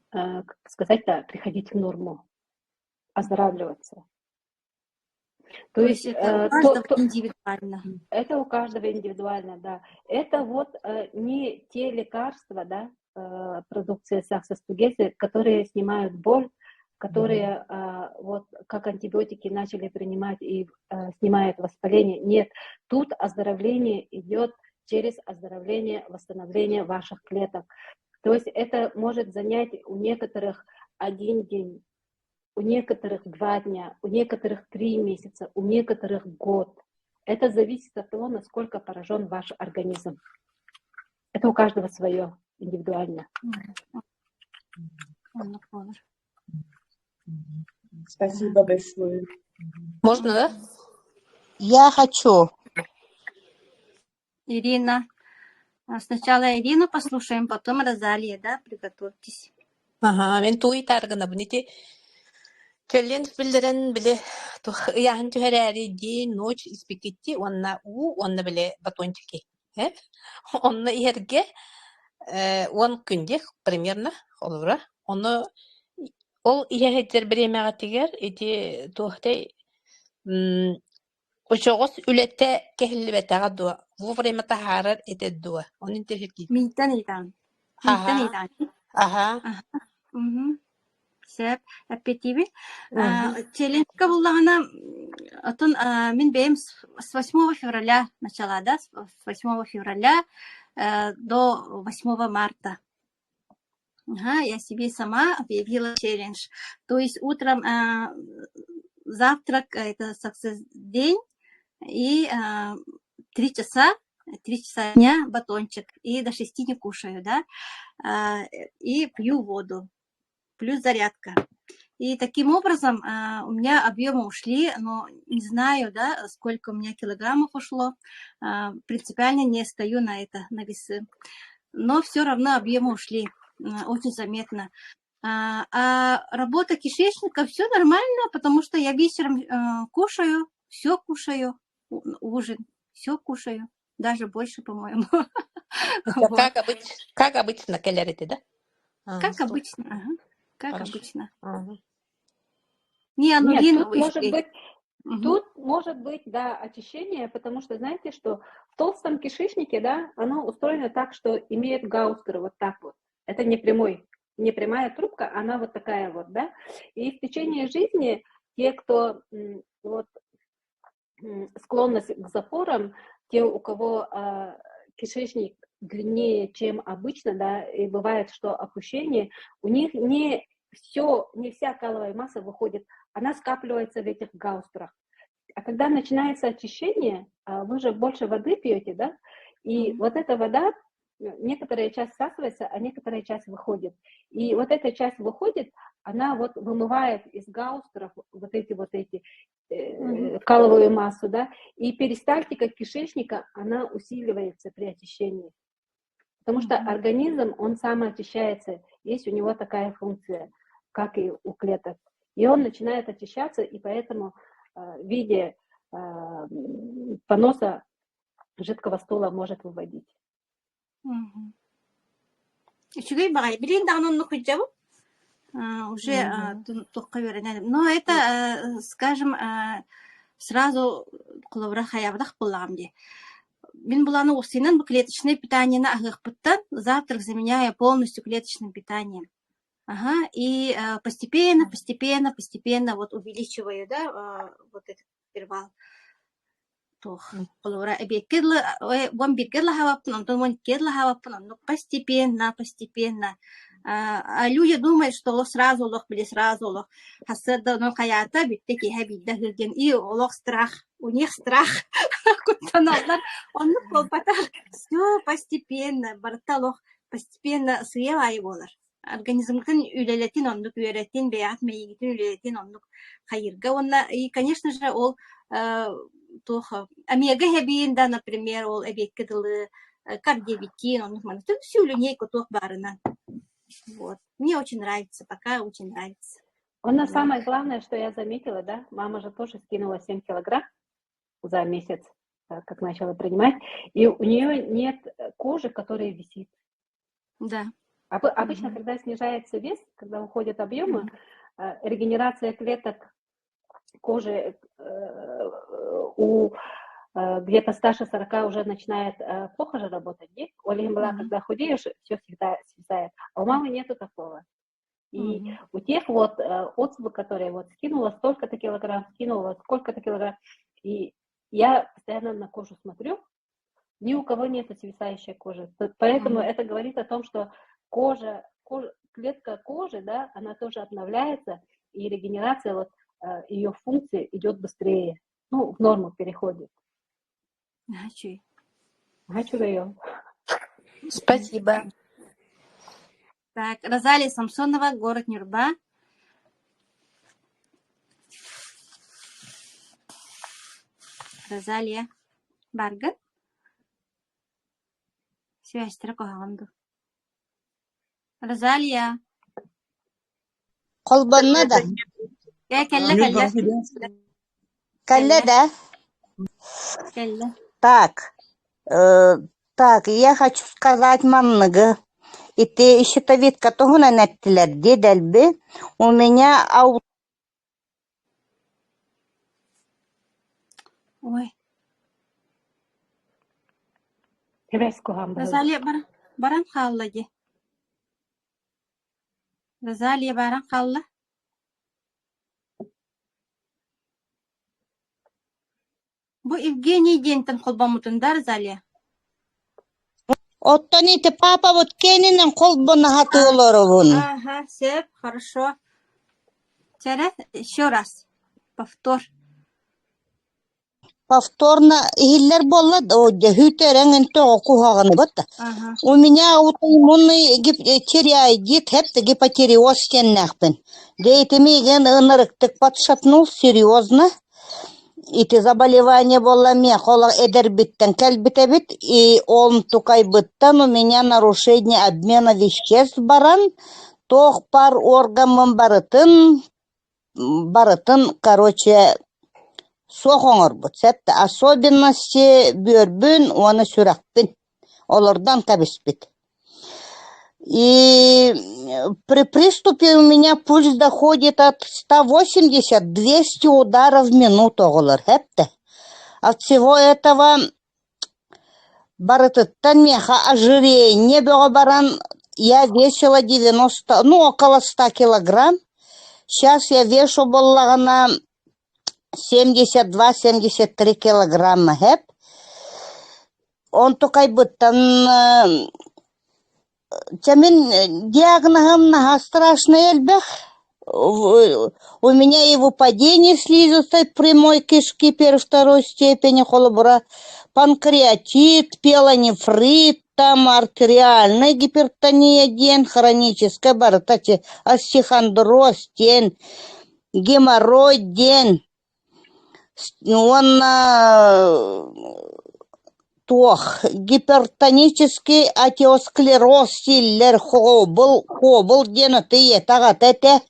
как сказать-то, приходить в норму, оздоравливаться. То есть это у каждого индивидуально. Это у каждого индивидуально, да. Это вот не те лекарства, да, продукция саксостугесы, которые снимают боль, которые вот как антибиотики начали принимать и снимают воспаление. Нет, тут оздоровление идет через оздоровление, восстановление ваших клеток. То есть это может занять у некоторых 1 день, у некоторых 2 дня, у некоторых 3 месяца, у некоторых год. Это зависит от того, насколько поражен ваш организм. Это у каждого свое, индивидуально. Спасибо большое. Можно, да? Я хочу. Ирина. Сначала Ирину послушаем, потом Розалия, да, приготовьтесь. Ага, мен туй таргана бунити. Көллен билдерен биле яхан түһәрәри ди ночь испекитти онна биле батончики. Онна иерге он күнде примерно олура. Оны ол иһәттер биремәгә тигәр ити тухтай Ошогос үлетте кехилбетага дуа. Вовремя тахарар этедуа. Он интерхетки. Минтан. Ага. Сәп, аппетиви. Челленджка буллагана отон мин бем с 8 февраля начала, да, с 8 февраля до 8 марта. Ага, я себе сама объявила челлендж. То есть утром завтрак, это день, и 3 часа дня батончик, и до 6 не кушаю, да, и пью воду, плюс зарядка. И таким образом у меня объемы ушли, но не знаю, да, сколько у меня килограммов ушло, принципиально не стою на весы, но все равно объемы ушли, очень заметно. А работа кишечника, все нормально, потому что я вечером кушаю, все кушаю, ужин, все кушаю, даже больше, по-моему. Как обычно, калории, да? Как обычно, ага. Как Хорошо. обычно. Ага. Не анулин. Тут может быть, да, очищение, потому что, знаете, что в толстом кишечнике, да, оно устроено так, что имеет гаустеры вот так вот. Это не прямая трубка, она вот такая вот, да. И в течение жизни те, кто вот склонность к запорам, те, у кого кишечник длиннее, чем обычно, да, и бывает, что опущение, у них не вся каловая масса выходит, она скапливается в этих гаустерах. А когда начинается очищение, вы же больше воды пьете, да, и вот эта вода, некоторая часть всасывается, а некоторая часть выходит. И вот эта часть выходит, она вот вымывает из гаустеров вот эти каловую массу, да, и перистальтика кишечника, она усиливается при очищении. Потому что организм, он самоочищается, есть у него такая функция, как и у клеток. И он начинает очищаться, и поэтому в виде поноса жидкого стула может выводить. Уже но это, скажем, сразу кулавра хаябдах буламди. Мен буланы усинан клеточное питание на агыхпыттан, завтрак заменяя полностью клеточным питанием. Ага, и постепенно вот увеличиваю, да, вот этот интервал. тох. Олора эбеккедла вон беккедла хаваппын, онтон вон кедла хаваппын, онно постепенно. А люди думают, что лох сразу лох были сразу лох. Хасседда но хаята битте ки хабидда хирген и лох страх. У них страх. Куттаналар. Он колпата. Все постепенно. Барта лох постепенно сыявай болар. Организмтын үлелетин ондук үйреттин беят мейгитин үлелетин ондук хайырга. Онна и конечно же ол тох омега хабиин да, например, ол эбеккедылы кардиовитин ондук манытын сүүлүней котох барынан. Вот. Мне очень нравится, пока очень нравится. Она самое главное, что я заметила, да, мама же тоже скинула 7 килограмм за месяц, как начала принимать, и у нее нет кожи, которая висит. Да. Обычно, когда снижается вес, когда уходят объемы, регенерация клеток кожи у где-то старше 40 уже начинает плохо же работать. Когда худеешь, все всегда свисает. А у мамы нету такого. И у тех вот отзывы, которые вот скинула столько-то килограмм, скинула сколько-то килограмм, и я постоянно на кожу смотрю, ни у кого нету свисающей кожи. Поэтому это говорит о том, что клетка кожи, да, она тоже обновляется, и регенерация вот ее функции идет быстрее, ну, в норму переходит. Хочу даем. Спасибо. Так, Розалия Самсонова, город Нюрба. Розалия Барга. Связь коганду. Розалия. Колбанна да. Калле да. Келле. Так, я хочу сказать манныгы. И ты щитовидка того на неттилер дедельби. У меня Ой. Розалия баран халла ди. Розалия баран халла. Бу Евгений Дентон колбамутунда Розалия. Оттоните папа вот кенинен колбона хатыолоровун. Ага, все, хорошо. Сейчас еще раз. Повтор. Повторно хиллер болла да хүтерен энто окуганы бат. У меня аутоиммунный тиреоидит, хепте гипотериоз теннахпен. Дейтемиген ынырыктык подшатнул серьезно. И ты заболевание было мне, хола эдербиттен кельбитебит, и он тукайбыттан у меня нарушение обмена веществ баран, тох пар органмын барытын, короче, сохоңор бут. Особенности бөрбүн, оны сүрәкпин, олардан кабиспит. И при приступе у меня пульс доходит от 180-200 ударов в минуту. От всего этого барытыттан меха ожирение баран, я весила 90, около 100 килограмм. Сейчас я вешу на 72-73 килограмма. Он только будто Тямин диагнозом на страшный эльбех. У меня и выпадение слизистой прямой кишки первой-второй степени, холобура, панкреатит, пелонефрит, там артериальная гипертония, хроническая баратати, остеохондроз, геморрой, он гипертонический атеосклероз силлер хобл денатые тагатете,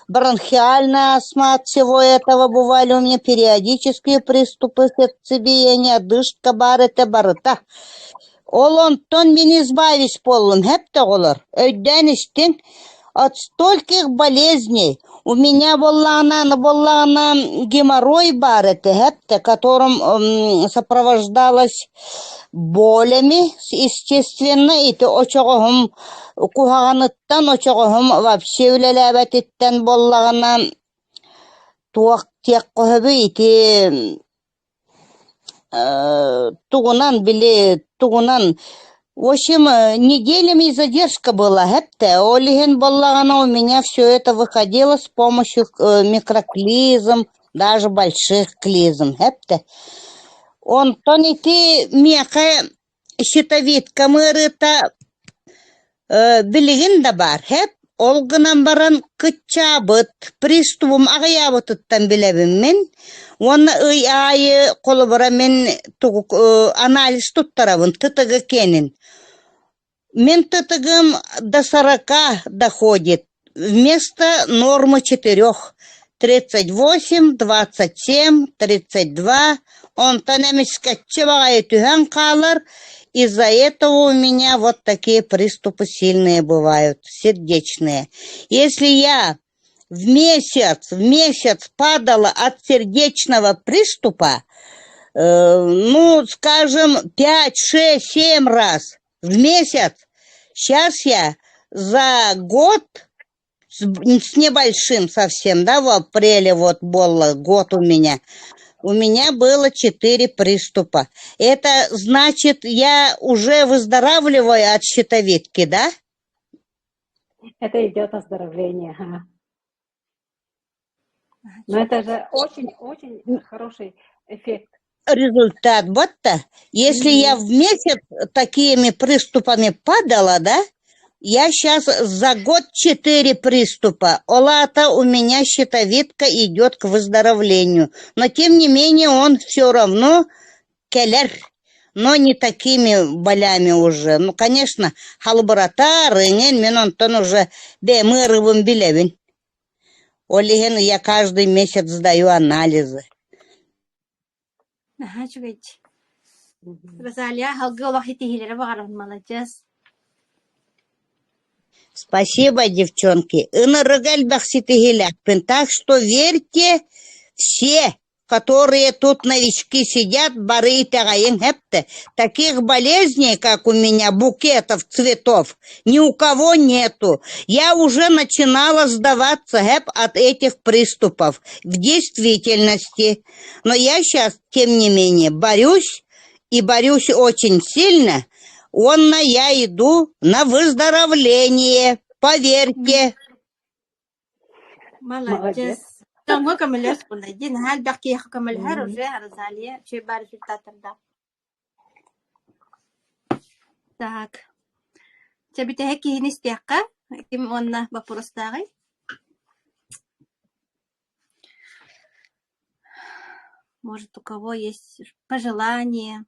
бронхиальная астма, от всего этого бывали у меня периодические приступы сердцебиения, одышка барыта. Олонтон мен избавись полым, хепте олар, өйдәнештен от стольких болезней. У меня была она геморрой барыты, хепте, которым сопровождалась болями, естественно, и то очогохум кухаганыттан, очогохум вообще үлеләбәтиттен боллагана туак тек кохабы ити тугунан биле, тугунан. В общем, неделями задержка была. Олиген боллагана у меня все это выходило с помощью микроклизм, даже больших клизм. Он тонити меха щитовидка мырыта билигин да бар. Олгынан баран кычабыт, приступым ағаябытыттан билебим мен. Оны айы қолыбыра мен анализ туттарабын, тытыгы кенин. Мен тытыгым до 40 доходит. Вместо нормы 4. 38, 27, 32. Он тонемись скачевая тюган калар. Из-за этого у меня вот такие приступы сильные бывают, сердечные. Если я в месяц падала от сердечного приступа, ну, скажем, 5, 6, 7 раз в месяц, сейчас я за год с небольшим совсем, да, в апреле вот было год у меня было 4 приступа. Это значит, я уже выздоравливаю от щитовидки, да? Это идет оздоровление. Ага. Но это же очень хороший эффект. Результат, вот-то. Если я в месяц такими приступами падала, да, я сейчас за год 4 приступа. Олата у меня щитовидка идет к выздоровлению. Но тем не менее он все равно келер, но не такими болями уже. Ну, конечно, халбарата, рынен, мен онтон уже бемырывым билевин. Олиген я каждый месяц сдаю анализы. Ага, чугайчи. Розалия, халгы олахи тихилері бағарым, молодец. Спасибо, девчонки. Так что верьте все, которые тут новички сидят, бары тагаин хепте. Таких болезней, как у меня, букетов цветов, ни у кого нету. Я уже начинала сдаваться от этих приступов в действительности. Но я сейчас, тем не менее, борюсь и борюсь очень сильно. Я иду на выздоровление, поверьте. Молодец. Тонго камелес пунайдин, хал баки камелхар уже Розалия, чей бар результатында. Так. Тебе теки хинистяка, ким онна вопростагы. Может, у кого есть пожелания?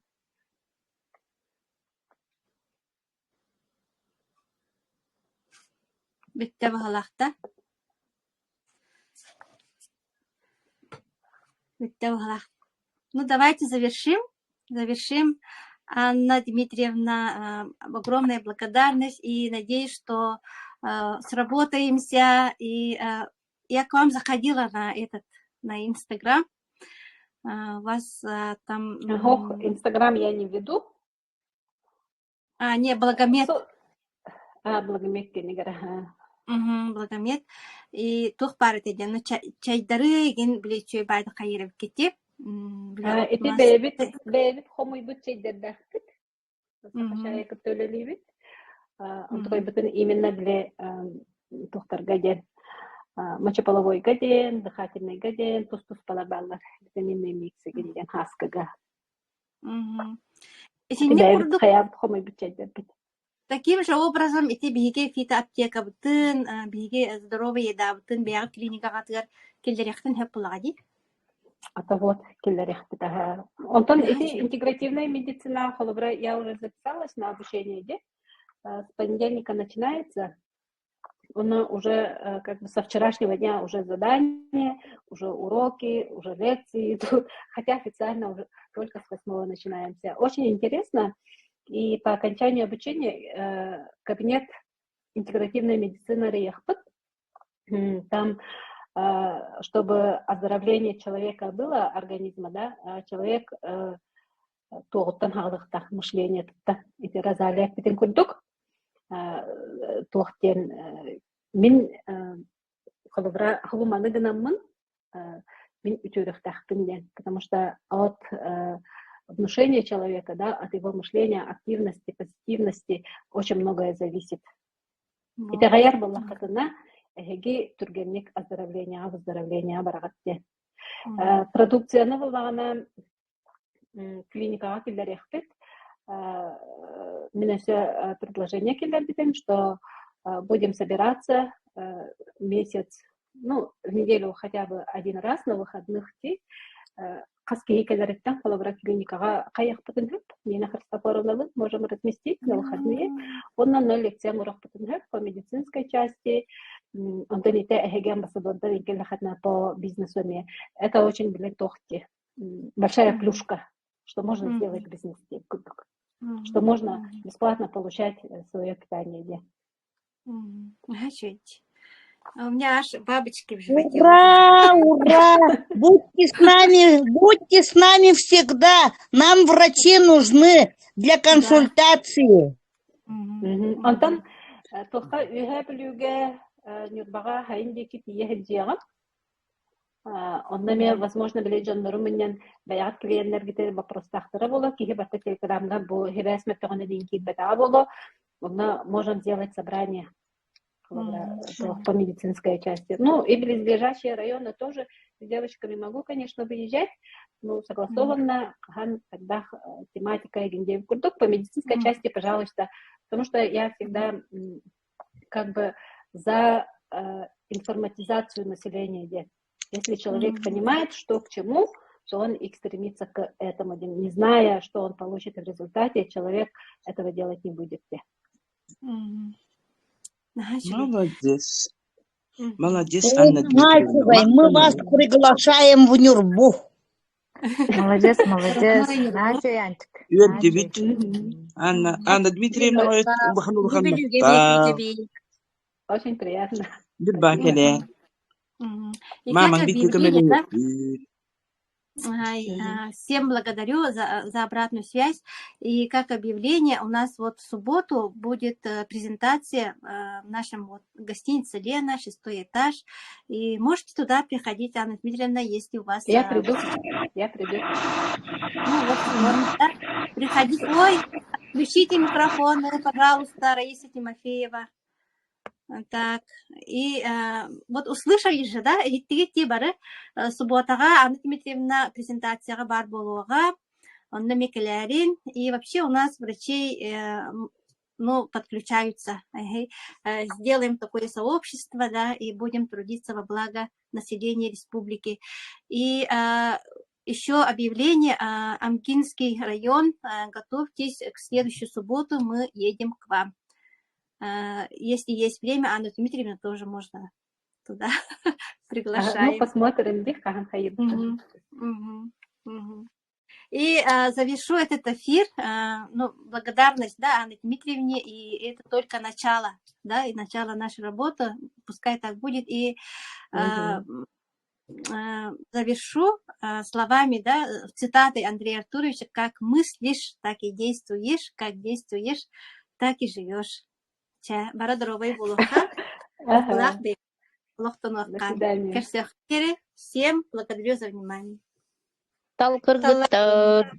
Ну, давайте завершим. Анна Дмитриевна, огромная благодарность и надеюсь, что сработаемся. И я к вам заходила на Инстаграм. Вас там... Инстаграм я не веду. Не, Благомет. Благомет кенегара. Благомет. И тух парит еден. Ну, чайдары ген блечой байды қайырып кетеп. Эти бэбит хомой бут чайдарды ахтык. Сахашая көптөлөлүй бит. Онтогой бүтін именно біле тухтар гаден. Мочеполовой гаден, дыхательный гаден, тус-тус палабаллар. Витаминный миксы гаден хаскага. Бэбит хаябыт хомой бут чайдарды. Таким же образом, эти биге фитоаптека бутын, биге здоровая еда бутын, бига клиника гатыр келдерехтен хеп булагади. Это вот келдерехтен. Онтон эти интегративная медицина, холобра, я уже записалась на обучение, где с понедельника начинается. Она уже как бы со вчерашнего дня уже задания, уже уроки, уже лекции идут, хотя официально уже только с 8 начинаемся. Очень интересно. И по окончанию обучения кабинет интегративной медицины Рейхпот, там, чтобы оздоровление человека было, организма, да, человек тоғыттан ғалықтақ мышление тұтта. Эти разалия бітін күрдік. Тоқтен мен ғылыманы гынамын, мен үтөріқтақпын ден, потому что от внушения человека, да, от его мышления, активности, позитивности очень многое зависит. И тагаяр была хатына, эги тургенник оздоровления, барагатте. Продукцияны буллагана клиникага килдерехпет. Минесе предложение килдербитен, что будем собираться месяц, ну, в неделю хотя бы один раз на выходных идти. Хаски килдереттен колобра клиникага каяхпытын хөп, мені Христофоровны можем разместить на выходные. Он на лекция мурах пытын хөп по медицинской части. Он донете эхеге амбассадорда винкелахатна по бизнесу. Это очень для тохти. Большая плюшка, что можно сделать бизнес, что можно бесплатно получать свое питание. А у меня аж бабочки в животе. Ура, ура! Будьте с нами всегда. Нам врачи нужны для консультации. Антон, тоха үйхәпілуге нюрбаға хайындеки тиехет жиягам. Оннаме, возможно, біле жанлары менен баяғат клиенттер гитер вопростақтары боло, кихи бата телеграмда бу хебәсмет тоғаны дейін кейбета боло. Онна можем сделать собрание по медицинской части. Ну, и близлежащие районы тоже с девочками могу, конечно, выезжать, но согласованно, когда тематика Гиндеев Курдук по медицинской части, пожалуйста, потому что я всегда как бы за информатизацию населения. Если человек понимает, что к чему, то он и стремится к этому. Не зная, что он получит в результате, человек этого делать не будет. Молодец. Молодец, Анна Дмитриевна. Мы вас приглашаем в Нюрбу. Молодец. Начо, Янчик. Анна Дмитриевна, очень приятно. Мама, всем благодарю за обратную связь. И как объявление, у нас вот в субботу будет презентация в нашем вот гостинице «Лена», 6-й этаж. И можете туда приходить, Анна Дмитриевна, если у вас... Я приду. Ну вот, да? Приходите. Ой, включите микрофоны, пожалуйста, Раиса Тимофеева. Так, и вот услышали же, да, и третий бары субботага Анна Дмитриевна презентацияга бар болуга, он намекалярин, и вообще у нас врачей, ну, подключаются. Сделаем такое сообщество, да, и будем трудиться во благо населения республики. И еще объявление, Амкинский район, готовьтесь, к следующую субботу мы едем к вам. Если есть время, Анну Дмитриевну тоже можно туда приглашаем. Ну, посмотрим, И завершу этот эфир, ну, благодарность, да, Анне Дмитриевне, и это только начало, да, и начало нашей работы, пускай так будет, и завершу словами, да, цитатой Андрея Артуровича: как мыслишь, так и действуешь, как действуешь, так и живешь. Бара здоровой булуха. До свидания. Всем благодарю за внимание. Талкыргыттар.